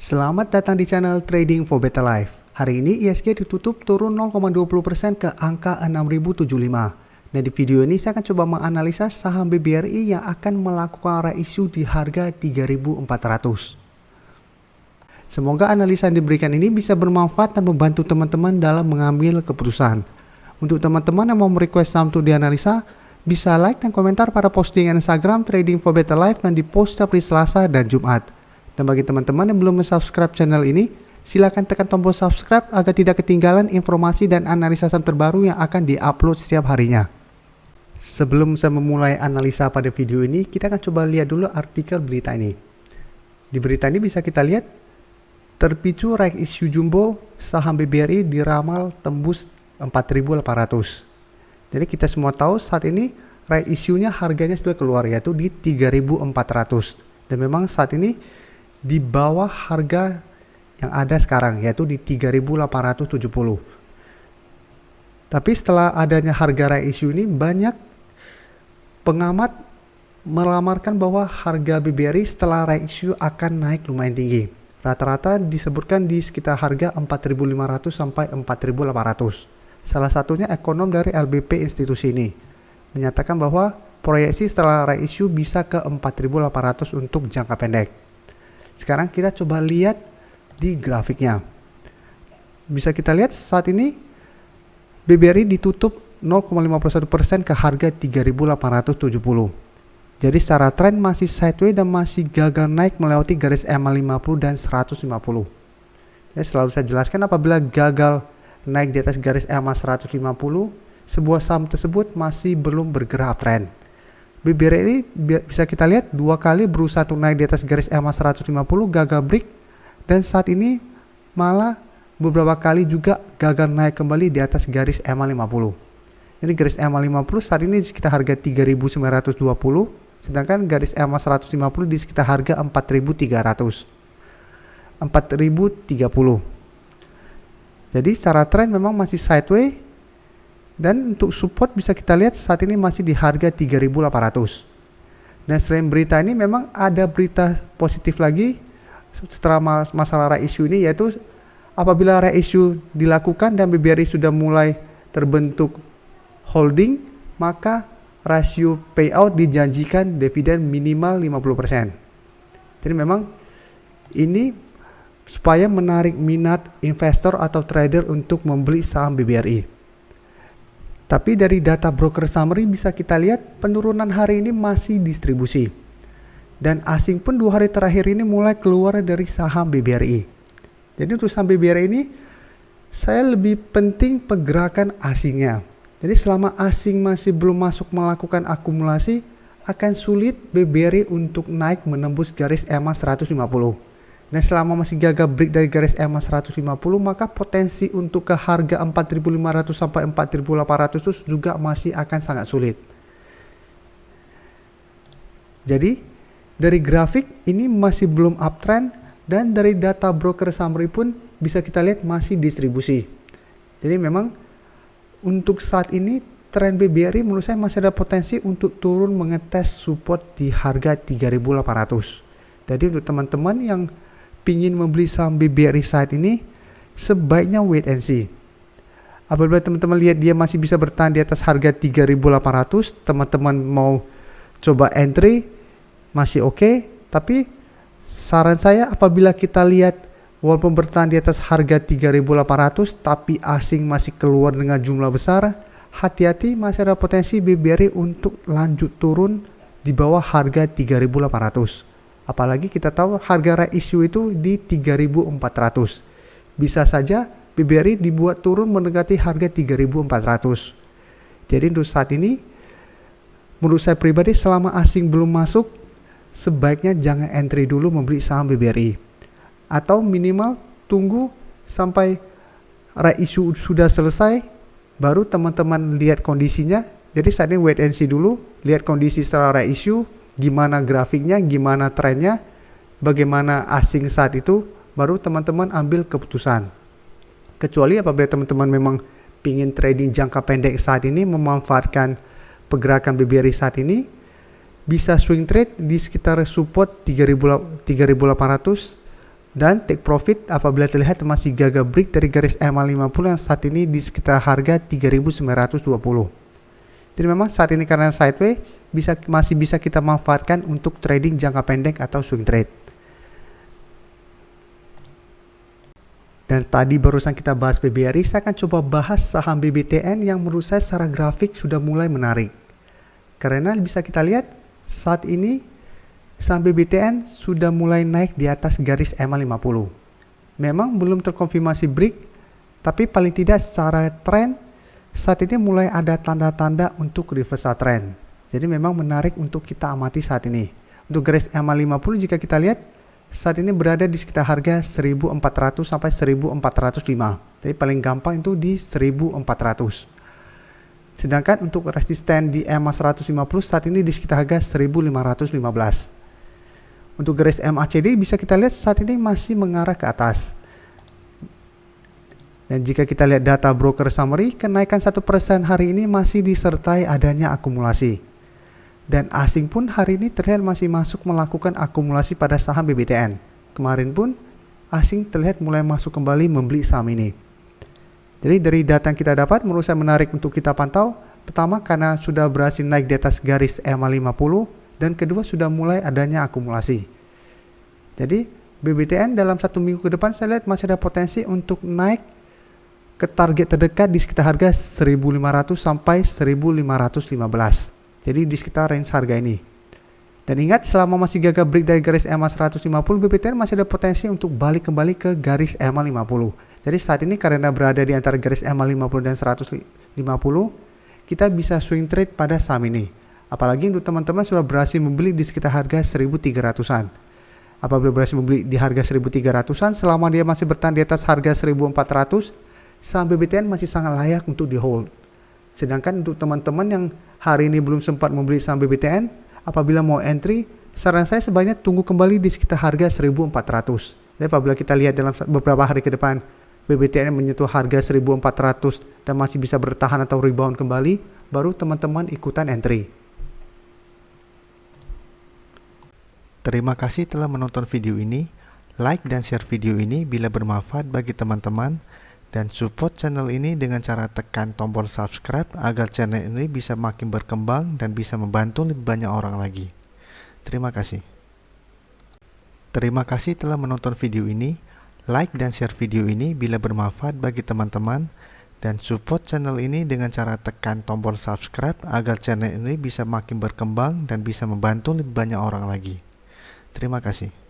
Selamat datang di channel Trading for Better Life. Hari ini ISG ditutup turun 0,20% ke angka 6075. Dan di video ini saya akan coba menganalisa saham BBRI yang akan melakukan reissue di harga 3400. Semoga analisa yang diberikan ini bisa bermanfaat dan membantu teman-teman dalam mengambil keputusan. Untuk teman-teman yang mau merequest saham untuk dianalisa, bisa like dan komentar pada postingan Instagram Trading for Better Life yang dipost setiap hari Selasa dan Jumat. Dan bagi teman-teman yang belum subscribe channel ini, silakan tekan tombol subscribe agar tidak ketinggalan informasi dan analisa saham terbaru yang akan diupload setiap harinya. Sebelum saya memulai analisa pada video ini, kita akan coba lihat dulu artikel berita ini. Di berita ini bisa kita lihat, terpicu right issue jumbo, saham BBRI diramal tembus 4.800. Jadi kita semua tahu saat ini right issue-nya harganya sudah keluar, yaitu di 3.400. Dan memang saat ini di bawah harga yang ada sekarang, yaitu di 3.870. Tapi setelah adanya harga reissue ini, banyak pengamat melamarkan bahwa harga BBRI setelah reissue akan naik lumayan tinggi. Rata-rata disebutkan di sekitar harga 4.500 sampai 4.800. Salah satunya ekonom dari LBP institusi ini menyatakan bahwa proyeksi setelah reissue bisa ke 4.800 untuk jangka pendek. Sekarang kita coba lihat di grafiknya. Bisa kita lihat saat ini BBRI ditutup 0,51% ke harga 3.870. Jadi secara tren masih sideways dan masih gagal naik melewati garis EMA 50 dan 150. Jadi selalu saya jelaskan, apabila gagal naik di atas garis EMA 150, sebuah saham tersebut masih belum bergerak tren. BBRI ini bisa kita lihat dua kali berusaha untuk naik di atas garis EMA 150, gagal break, dan saat ini malah beberapa kali juga gagal naik kembali di atas garis EMA 50. Jadi garis EMA 50 saat ini di sekitar harga 3.920, sedangkan garis EMA 150 di sekitar harga 4.330. Jadi secara tren memang masih sideways. Dan untuk support bisa kita lihat saat ini masih di harga 3.800. Dan selain berita ini memang ada berita positif lagi setelah masalah reissue ini, yaitu apabila reissue dilakukan dan BBRI sudah mulai terbentuk holding, maka rasio payout dijanjikan dividen minimal 50%. Jadi memang ini supaya menarik minat investor atau trader untuk membeli saham BBRI. Tapi dari data broker summary bisa kita lihat penurunan hari ini masih distribusi. Dan asing pun 2 hari terakhir ini mulai keluar dari saham BBRI. Jadi untuk saham BBRI ini saya lebih penting pergerakan asingnya. Jadi selama asing masih belum masuk melakukan akumulasi, akan sulit BBRI untuk naik menembus garis EMA 150. Nah, selama masih gagal break dari garis EMA 150, maka potensi untuk ke harga 4.500 sampai 4.800 itu juga masih akan sangat sulit. Jadi dari grafik ini masih belum uptrend, dan dari data broker summary pun bisa kita lihat masih distribusi. Jadi memang untuk saat ini tren BBRI menurut saya masih ada potensi untuk turun mengetes support di harga 3.800. Jadi untuk teman-teman yang ingin membeli saham BBRI saat ini, sebaiknya wait and see. Apabila teman-teman lihat dia masih bisa bertahan di atas harga 3.800, teman-teman mau coba entry masih oke. Tapi saran saya, apabila kita lihat walaupun bertahan di atas harga 3.800 tapi asing masih keluar dengan jumlah besar, hati-hati, masih ada potensi BBRI untuk lanjut turun di bawah harga 3.800. Apalagi kita tahu harga reissue itu di 3.400. Bisa saja BBRI dibuat turun mendekati harga 3.400. Jadi untuk saat ini, menurut saya pribadi, selama asing belum masuk, sebaiknya jangan entry dulu membeli saham BBRI. Atau minimal tunggu sampai reissue sudah selesai, baru teman-teman lihat kondisinya. Jadi saat ini wait and see dulu, lihat kondisi setelah reissue, gimana grafiknya, gimana trennya, bagaimana asing saat itu, baru teman-teman ambil keputusan. Kecuali apabila teman-teman memang ingin trading jangka pendek saat ini, memanfaatkan pergerakan BBRI saat ini, bisa swing trade di sekitar support 3.800, Dan take profit apabila terlihat masih gagal break dari garis EMA 50 yang saat ini di sekitar harga 3.920. Jadi memang saat ini karena sideways masih bisa kita manfaatkan untuk trading jangka pendek atau swing trade. Dan tadi barusan kita bahas BBRI, saya akan coba bahas saham BBTN yang menurut saya secara grafik sudah mulai menarik. Karena bisa kita lihat saat ini saham BBTN sudah mulai naik di atas garis EMA 50. Memang belum terkonfirmasi break, tapi paling tidak secara tren saat ini mulai ada tanda-tanda untuk reversal trend. Jadi memang menarik untuk kita amati saat ini. Untuk garis EMA 50 jika kita lihat saat ini berada di sekitar harga 1400 sampai 1405. Jadi paling gampang itu di 1400. Sedangkan untuk resisten di EMA 150 saat ini di sekitar harga 1515. Untuk garis MACD bisa kita lihat saat ini masih mengarah ke atas. Dan jika kita lihat data broker summary, kenaikan 1% hari ini masih disertai adanya akumulasi. Dan asing pun hari ini terlihat masih masuk melakukan akumulasi pada saham BBTN. Kemarin pun asing terlihat mulai masuk kembali membeli saham ini. Jadi dari data yang kita dapat menurut saya menarik untuk kita pantau. Pertama karena sudah berhasil naik di atas garis EMA 50. Dan kedua sudah mulai adanya akumulasi. Jadi BBTN dalam 1 minggu ke depan saya lihat masih ada potensi untuk naik ke target terdekat di sekitar harga 1500 sampai 1515. Jadi di sekitar range harga ini. Dan ingat selama masih gagal break dari garis EMA 150, BBTN masih ada potensi untuk balik kembali ke garis EMA 50. Jadi saat ini karena berada di antara garis EMA 50 dan 150, kita bisa swing trade pada saham ini. Apalagi untuk teman-teman sudah berhasil membeli di sekitar harga 1300-an. Apabila berhasil membeli di harga 1300-an, selama dia masih bertahan di atas harga 1400, saham BBTN masih sangat layak untuk di hold. Sedangkan untuk teman-teman yang hari ini belum sempat membeli saham BBTN, apabila mau entry, saran saya sebaiknya tunggu kembali di sekitar harga 1400. Jadi apabila kita lihat dalam beberapa hari ke depan, BBTN menyentuh harga 1400 dan masih bisa bertahan atau rebound kembali, baru teman-teman ikutan entry. Terima kasih telah menonton video ini. Like dan share video ini bila bermanfaat bagi teman-teman. Dan support channel ini dengan cara tekan tombol subscribe agar channel ini bisa makin berkembang dan bisa membantu lebih banyak orang lagi. Terima kasih. Terima kasih telah menonton video ini. Like dan share video ini bila bermanfaat bagi teman-teman. Dan support channel ini dengan cara tekan tombol subscribe agar channel ini bisa makin berkembang dan bisa membantu lebih banyak orang lagi. Terima kasih.